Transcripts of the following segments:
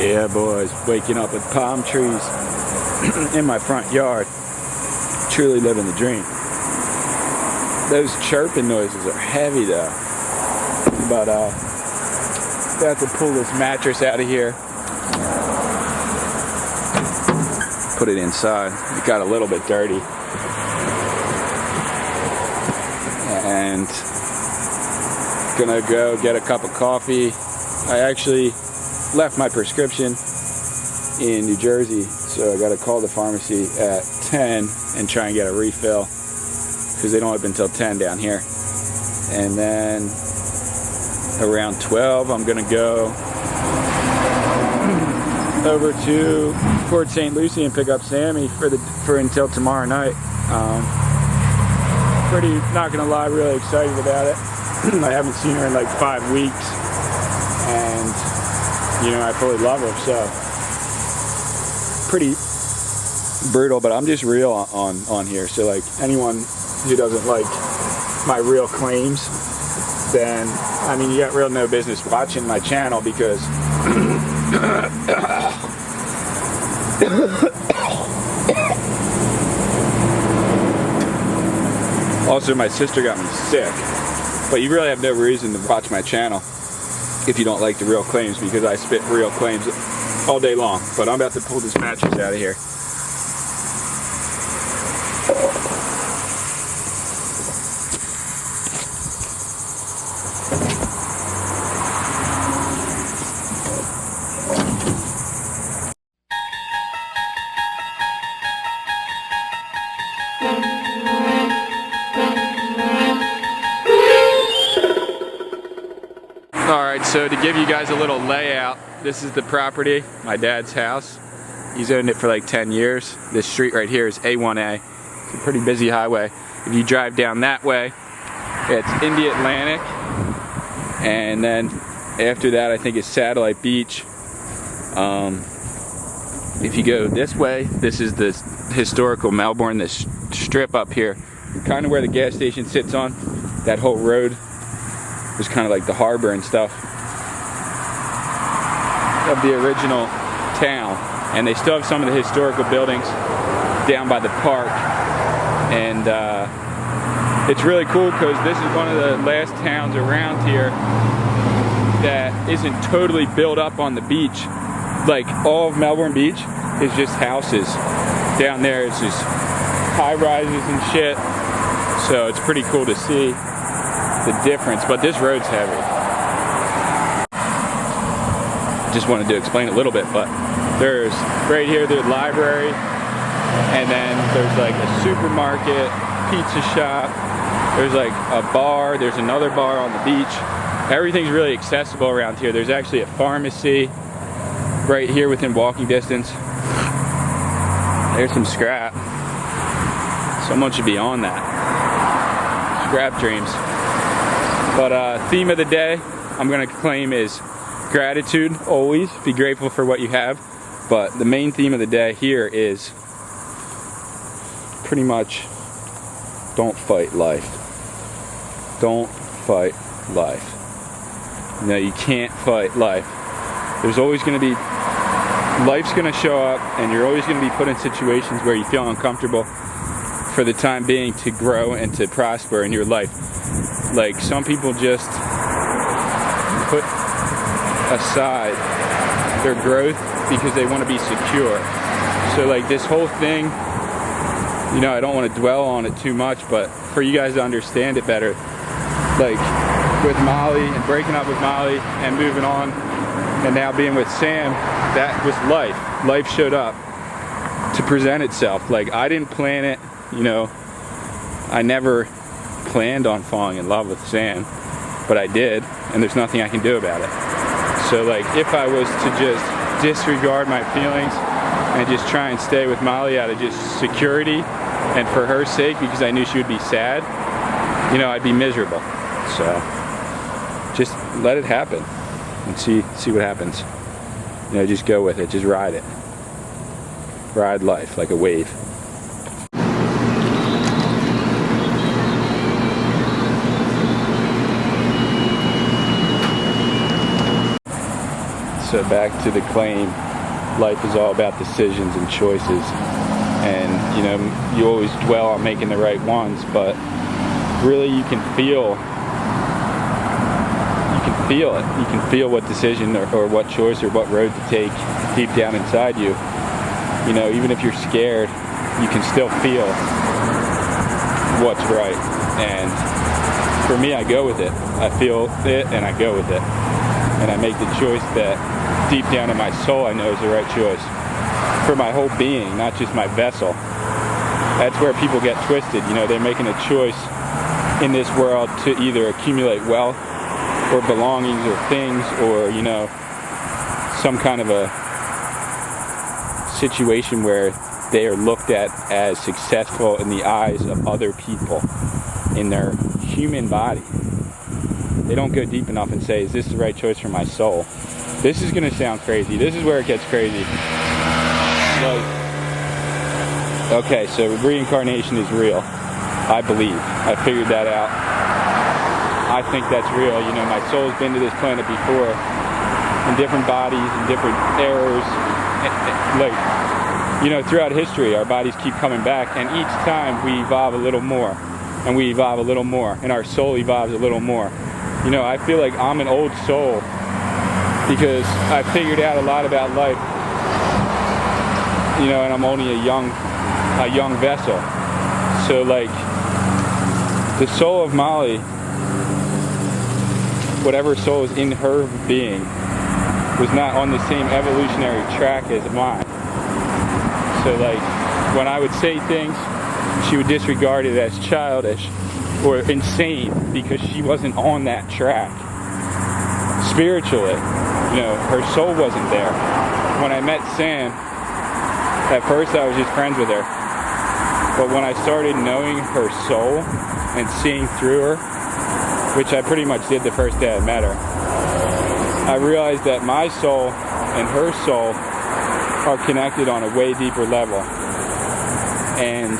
Yeah, boys, waking up with palm trees in my front yard. Truly living the dream. Those chirping noises are heavy though. But I have to pull this mattress out of here. Put it inside. It got a little bit dirty. And gonna go get a cup of coffee. I actually left my prescription in New Jersey, so I gotta call the pharmacy at 10 and try and get a refill because they don't open until 10 down here. And then around 12 I'm gonna go over to Port St. Lucie and pick up Sammy for until tomorrow night. Pretty, not gonna lie, really excited about it. I haven't seen her in like 5 weeks, and you know, I fully love her, so pretty brutal, but I'm just real on here. So like anyone who doesn't like my real claims, then I mean, you got real no business watching my channel because also my sister got me sick. But you really have no reason to watch my channel if you don't like the real claims, because I spit real claims all day long. But I'm about to pull this mattress out of here. Alright, so to give you guys a little layout, this is the property, my dad's house. He's owned it for like 10 years. This street right here is A1A. It's a pretty busy highway. If you drive down that way, it's Indy Atlantic. And then after that, I think it's Satellite Beach. If you go this way, this is the historical Melbourne, this strip up here. Kind of where the gas station sits on. That whole road was kind of like the harbor and stuff of the original town, and they still have some of the historical buildings down by the park. And it's really cool because this is one of the last towns around here that isn't totally built up on the beach. Like all of Melbourne Beach is just houses. Down there it's just high rises and shit, so it's pretty cool to see the difference. But this road's heavy. Just wanted to explain a little bit, but there's right here the library, and then there's like a supermarket, pizza shop, there's like a bar, there's another bar on the beach. Everything's really accessible around here. There's actually a pharmacy right here within walking distance. There's some scrap. Someone should be on that. Scrap dreams. But theme of the day I'm gonna claim is gratitude. Always be grateful for what you have. But the main theme of the day here is pretty much don't fight life. Don't fight life. No, you can't fight life. There's always gonna be, life's gonna show up, and you're always gonna be put in situations where you feel uncomfortable for the time being to grow and to prosper in your life. Like some people just put aside their growth because they want to be secure. So like this whole thing, you know, I don't want to dwell on it too much, but for you guys to understand it better, like with Molly and breaking up with Molly and moving on and now being with Sam, that was life. Life showed up to present itself. Like I didn't plan it, you know, I never planned on falling in love with Sam, but I did, and there's nothing I can do about it. So like if I was to just disregard my feelings and just try and stay with Molly out of just security and for her sake because I knew she would be sad, you know, I'd be miserable. So just let it happen and see what happens. You know, just go with it, just ride it. Ride life like a wave. So back to the claim, life is all about decisions and choices. And, you know, you always dwell on making the right ones, but really you can feel it. You can feel what decision or what choice or what road to take deep down inside you. You know, even if you're scared, you can still feel what's right. And for me, I go with it. I feel it and I go with it. And I make the choice that deep down in my soul I know is the right choice. For my whole being, not just my vessel. That's where people get twisted. You know, they're making a choice in this world to either accumulate wealth or belongings or things or, you know, some kind of a situation where they are looked at as successful in the eyes of other people in their human body. They don't go deep enough and say, is this the right choice for my soul? This is going to sound crazy. This is where it gets crazy. Like, okay, so reincarnation is real. I believe. I figured that out. I think that's real. You know, my soul's been to this planet before in different bodies, in different eras. Like, you know, throughout history, our bodies keep coming back, and each time we evolve a little more, and we evolve a little more, and our soul evolves a little more. You know, I feel like I'm an old soul because I figured out a lot about life. You know, and I'm only a young vessel. So, like, the soul of Molly, whatever soul is in her being, was not on the same evolutionary track as mine. So, like, when I would say things, she would disregard it as childish or insane because she wasn't on that track. Spiritually, you know, her soul wasn't there. When I met Sam, at first I was just friends with her. But when I started knowing her soul and seeing through her, which I pretty much did the first day I met her, I realized that my soul and her soul are connected on a way deeper level. And,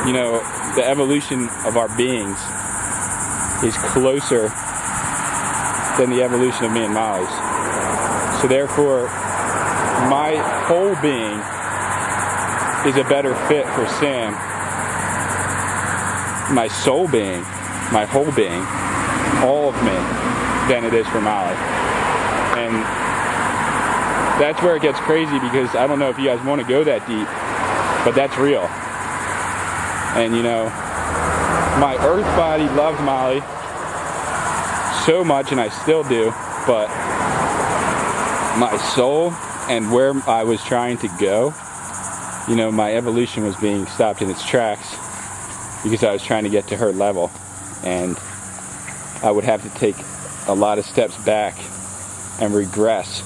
you know, the evolution of our beings is closer than the evolution of me and Molly's. So therefore, my whole being is a better fit for Sam. My soul being, my whole being, all of me, than it is for Molly. And that's where it gets crazy because I don't know if you guys want to go that deep, but that's real. And you know, my earth body loved Molly so much, and I still do, but my soul and where I was trying to go, you know, my evolution was being stopped in its tracks because I was trying to get to her level, and I would have to take a lot of steps back and regress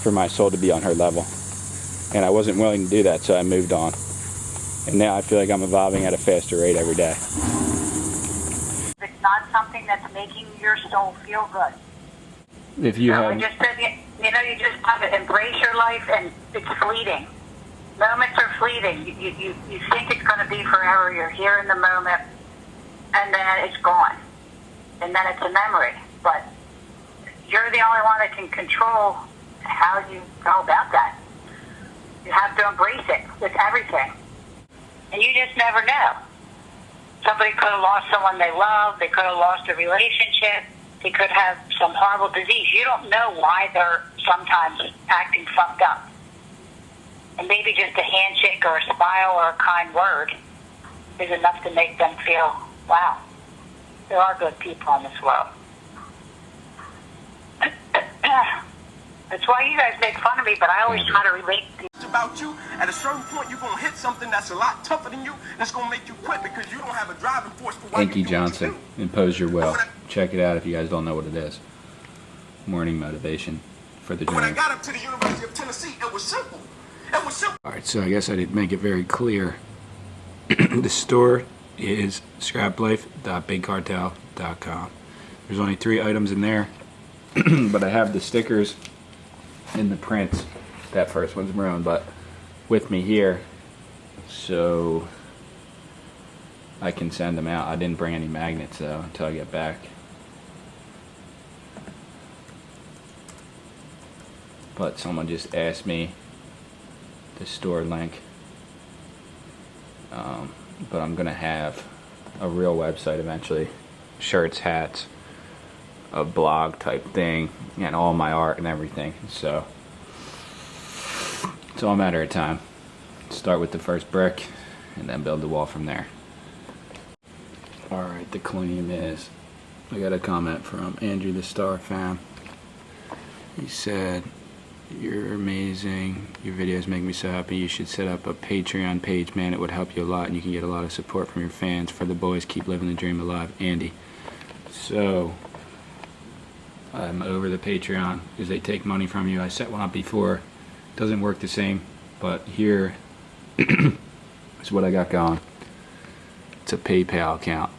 for my soul to be on her level, and I wasn't willing to do that, so I moved on, and now I feel like I'm evolving at a faster rate every day. It's not something that's making your soul feel good. If you have, I just said, you know, you just have to embrace your life, and it's fleeting. Moments are fleeting. You think it's going to be forever. You're here in the moment, and then it's gone, and then it's a memory. But you're the only one that can control how you go about that. You have to embrace it with everything, and you just never know. Somebody could have lost someone they love. They could have lost a relationship. They could have some horrible disease. You don't know why they're sometimes acting fucked up. And maybe just a handshake or a smile or a kind word is enough to make them feel, wow, there are good people in this world. That's why you guys make fun of me, but I always try to relate to you. It's about you. At a certain point, you're going to hit something that's a lot tougher than you, and it's going to make you quit because you don't have a driving force for why Inky Johnson, Impose Your Will. Check it out if you guys don't know what it is. Morning motivation for the When I journey. got up to the University of Tennessee, it was simple. It was simple. Alright, so I guess I didn't make it very clear. The store is scraplife.bigcartel.com. There's only 3 items in there, but I have the stickers and the prints. That first one's maroon, but with me here, so I can send them out. I didn't bring any magnets though until I get back. but someone just asked me the store link. But I'm gonna have a real website eventually, shirts, hats, a blog type thing, and all my art and everything. So it's all a matter of time. Start with the first brick and then build the wall from there. Alright, the claim is, I got a comment from Andrew the Star fan. He said, "You're amazing. Your videos make me so happy. You should set up a Patreon page, man. It would help you a lot and you can get a lot of support from your fans. For the boys, keep living the dream alive, Andy." So I'm over the Patreon because they take money from you. I set one up before. Doesn't work the same, but here is what I got going. It's a PayPal account.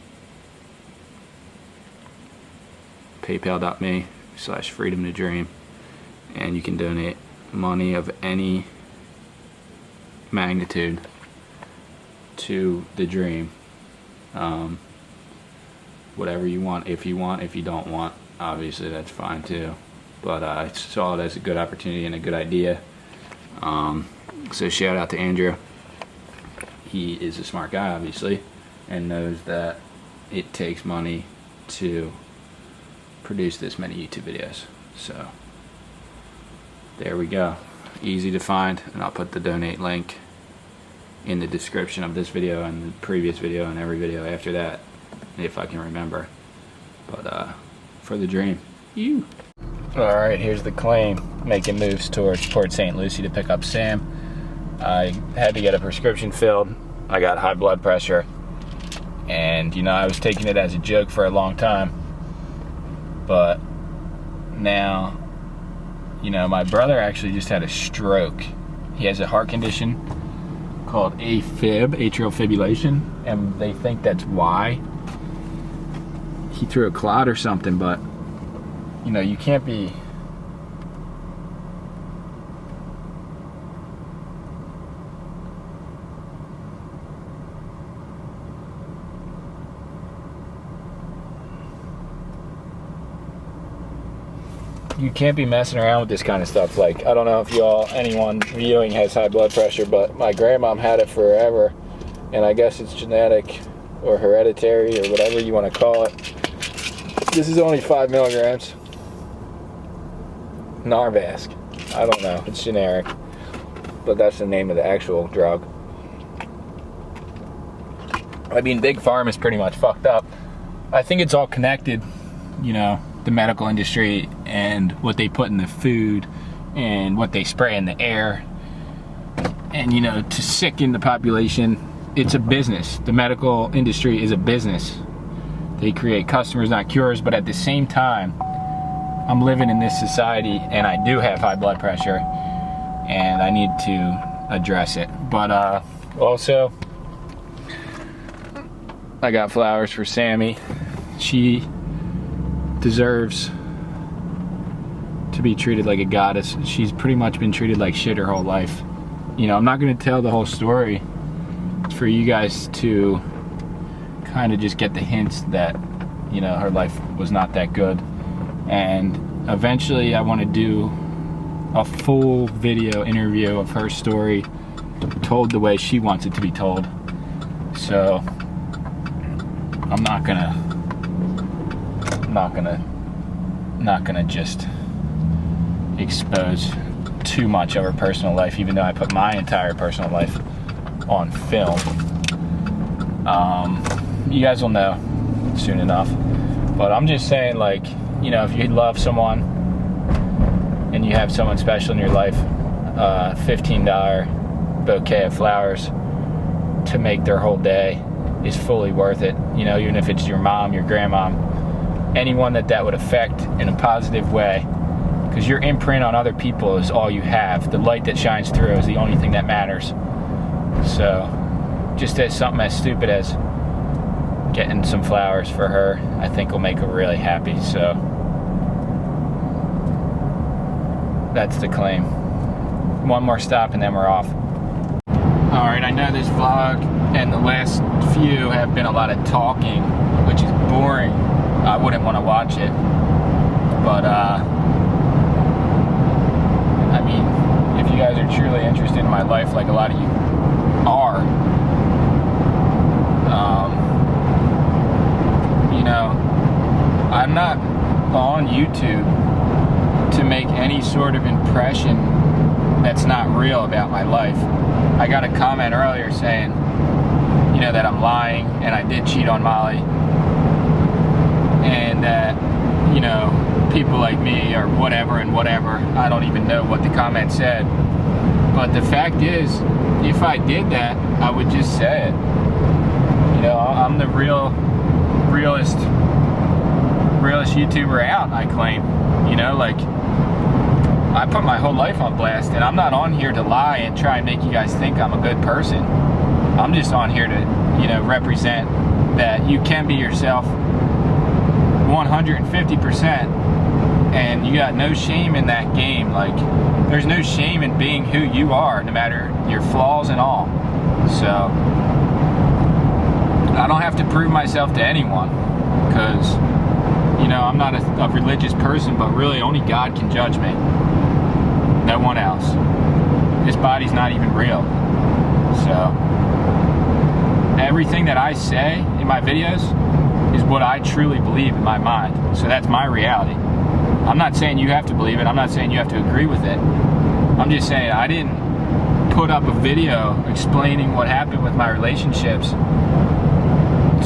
PayPal.me/freedom to dream. And you can donate money of any magnitude to the dream. Whatever you want, if you don't want, obviously that's fine too. But I saw it as a good opportunity and a good idea. So shout out to Andrew. He is a smart guy, obviously, and knows that it takes money to produce this many YouTube videos. So there we go. Easy to find, and I'll put the donate link in the description of this video and the previous video and every video after that, if I can remember. But for the dream. You. Alright, here's the claim. Making moves towards Port St. Lucie to pick up Sam. I had to get a prescription filled. I got high blood pressure. And, you know, I was taking it as a joke for a long time. But now, you know, my brother actually just had a stroke. He has a heart condition called AFib, atrial fibrillation, and they think that's why he threw a clot or something. But, you know, you can't be... You can't be messing around with this kind of stuff. Like, I don't know if anyone viewing has high blood pressure, but my grandmom had it forever, and I guess it's genetic or hereditary or whatever you want to call it. This is only 5 milligrams. Narvasc. I don't know. It's generic, but that's the name of the actual drug. I mean, Big Pharma is pretty much fucked up. I think it's all connected, you know, the medical industry and what they put in the food and what they spray in the air, and, you know, to sicken the population. It's a business. The medical industry is a business. They create customers, not cures. But at the same time, I'm living in this society and I do have high blood pressure and I need to address it. But also, I got flowers for Sammy. She deserves to be treated like a goddess. She's pretty much been treated like shit her whole life. You know, I'm not going to tell the whole story. It's for you guys to kind of just get the hints that, you know, her life was not that good. And eventually I want to do a full video interview of her story told the way she wants it to be told. So I'm not gonna just expose too much of her personal life, even though I put my entire personal life on film. You guys will know soon enough. But I'm just saying, like, you know, if you love someone and you have someone special in your life, $15 bouquet of flowers to make their whole day is fully worth it. You know, even if it's your mom, your grandmom, anyone that would affect in a positive way, because your imprint on other people is all you have. The light that shines through is the only thing that matters. So just as something as stupid as getting some flowers for her, I think will make her really happy. So that's the claim. One more stop and then we're off. Alright, I know this vlog and the last few have been a lot of talking, which is boring. I wouldn't want to watch it. But I my life like a lot of you are. You know, I'm not on YouTube to make any sort of impression that's not real about my life. I got a comment earlier saying, you know, that I'm lying and I did cheat on Molly, and that, you know, people like me or whatever and whatever. I don't even know what the comment said. But the fact is, if I did that, I would just say it. You know, I'm the realest YouTuber out, I claim. You know, like, I put my whole life on blast, and I'm not on here to lie and try and make you guys think I'm a good person. I'm just on here to, you know, represent that you can be yourself 150%, and you got no shame in that game. Like, there's no shame in being who you are, no matter your flaws and all. So I don't have to prove myself to anyone, because, you know, I'm not a religious person, but really only God can judge me. No one else. This body's not even real. So everything that I say in my videos is what I truly believe in my mind. So that's my reality. I'm not saying you have to believe it. I'm not saying you have to agree with it. I'm just saying I didn't put up a video explaining what happened with my relationships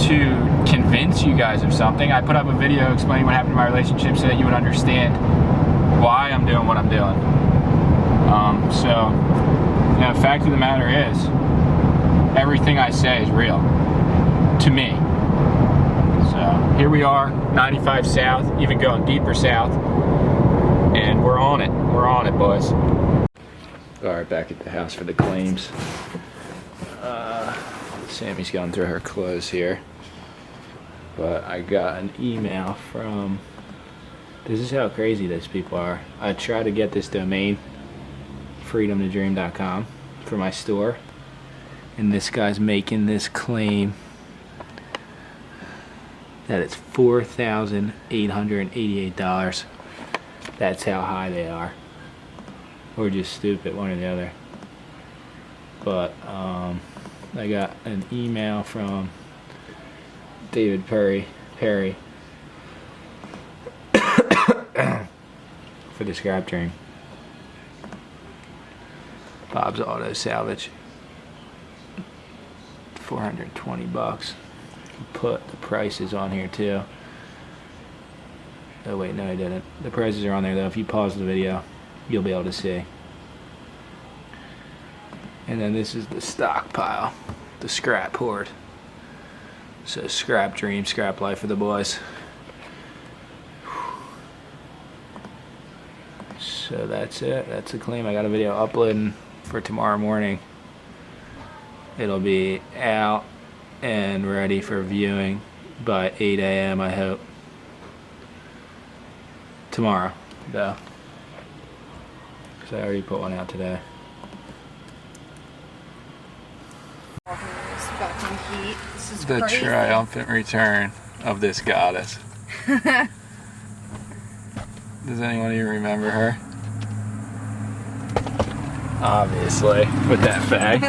to convince you guys of something. I put up a video explaining what happened in my relationship so that you would understand why I'm doing what I'm doing. So, you know, the fact of the matter is, everything I say is real to me. So here we are, 95 South, even going deeper south, and we're on it. We're on it, boys. All right, back at the house for the claims. Sammy's going through her clothes here, but I got an email from, this is how crazy these people are. I tried to get this domain, freedomtodream.com, for my store, and this guy's making this claim that it's $4,888. That's how high they are, or just stupid, one or the other. But I got an email from David Perry for the Scrap Dream. Bob's Auto Salvage, 420 bucks. Put the prices on here too. Oh wait, no I didn't. The prices are on there though. If you pause the video, you'll be able to see. And then this is the stockpile, the scrap hoard. So Scrap Dream, Scrap Life for the boys. So that's it. That's the claim. I got a video uploading for tomorrow morning. It'll be out and ready for viewing by 8 a.m. I hope. Tomorrow, though. Because I already put one out today. Got some heat. This is The crazy. triumphant return of this goddess. Does anyone even remember her? Obviously, with that fag.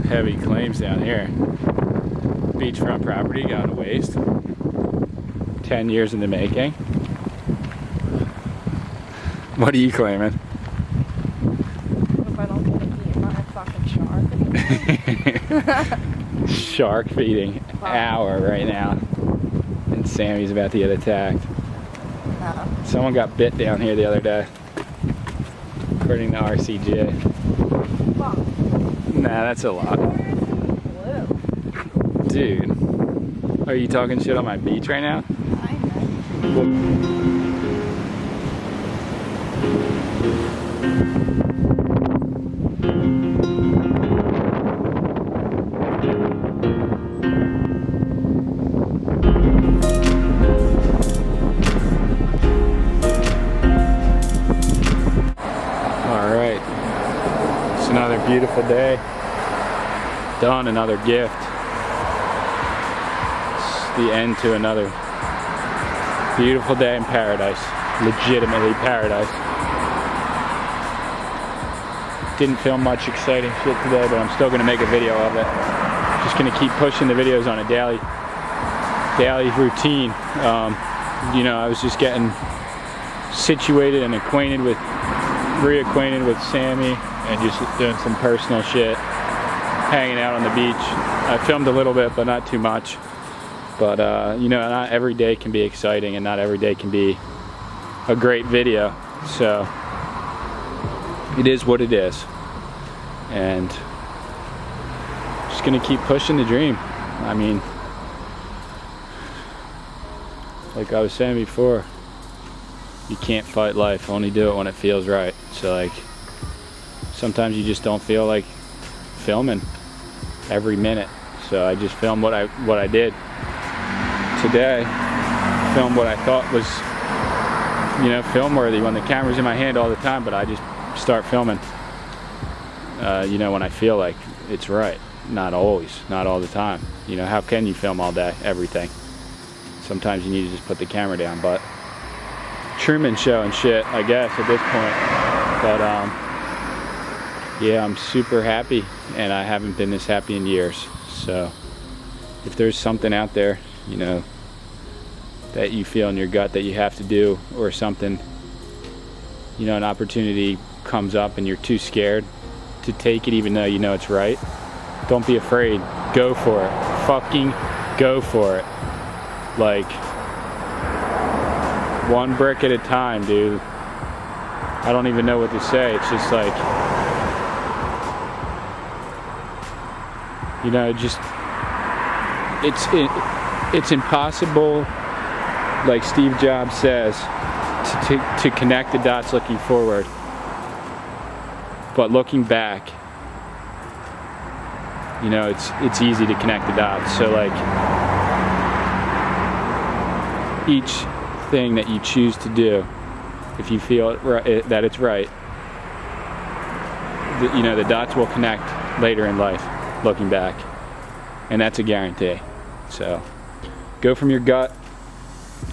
Heavy claims down here. Beachfront property gone to waste. 10 years in the making. What are you claiming? What if I don't get eaten by a fucking shark? Shark feeding hour right now. And Sammy's about to get attacked. Someone got bit down here the other day, according to RCJ. Nah, that's a lot. Dude, are you talking shit on my beach right now? Alright, it's another beautiful day. Done, another gift. It's the end to another beautiful day in paradise. Legitimately paradise. Didn't film much exciting shit today, but I'm still gonna make a video of it. Just gonna keep pushing the videos on a daily routine. You know, I was just getting situated and reacquainted with Sammy, and just doing some personal shit, hanging out on the beach. I filmed a little bit, but not too much. But you know, not every day can be exciting, and not every day can be a great video. So it is what it is, and just gonna keep pushing the dream. I mean, like I was saying before, you can't fight life, only do it when it feels right. So like, sometimes you just don't feel like filming every minute. So I just filmed what I did today. Filmed what I thought was, you know, film worthy, when the camera's in my hand all the time, but I just start filming, you know, when I feel like it's right. Not always, not all the time. You know, how can you film all day, everything? Sometimes you need to just put the camera down, but Truman Show and shit, I guess, at this point. But yeah, I'm super happy, and I haven't been this happy in years. So if there's something out there, you know, that you feel in your gut that you have to do, or something, you know, an opportunity comes up and you're too scared to take it even though you know it's right, don't be afraid. Go for it. Fucking go for it. Like, one brick at a time, dude. I don't even know what to say. It's just like, you know, just it's impossible, like Steve Jobs says, to connect the dots looking forward, but looking back, you know, it's easy to connect the dots. So like, each thing that you choose to do, if you feel that it's right, you know, the dots will connect later in life, looking back, and that's a guarantee. So go from your gut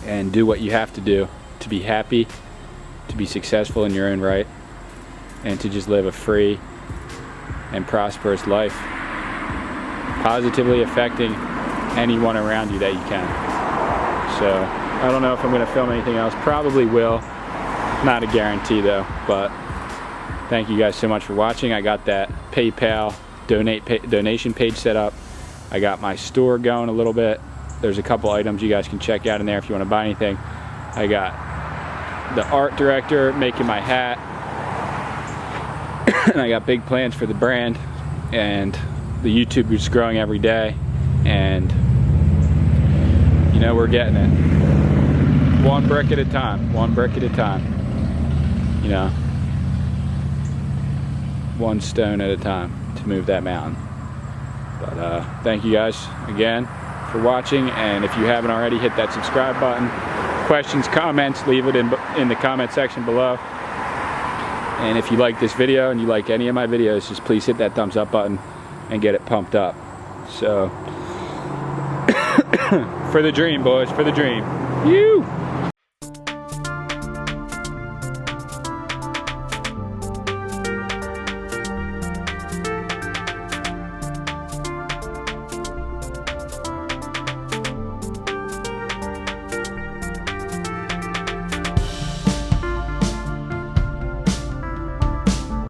and do what you have to do to be happy, to be successful in your own right, and to just live a free and prosperous life, positively affecting anyone around you that you can. So I don't know if I'm going to film anything else. Probably will. Not a guarantee though. But thank you guys so much for watching. I got that PayPal donation page set up. I got my store going a little bit. There's a couple items you guys can check out in there if you want to buy anything. I got the art director making my hat. And I got big plans for the brand, and the YouTube is growing every day, and you know, we're getting it. One brick at a time, one brick at a time. You know, one stone at a time to move that mountain. But thank you guys again for watching, and if you haven't already, hit that subscribe button. Questions, comments, leave it in the comment section below. And if you like this video and you like any of my videos, just please hit that thumbs up button and get it pumped up. So for the dream, boys, for the dream. You.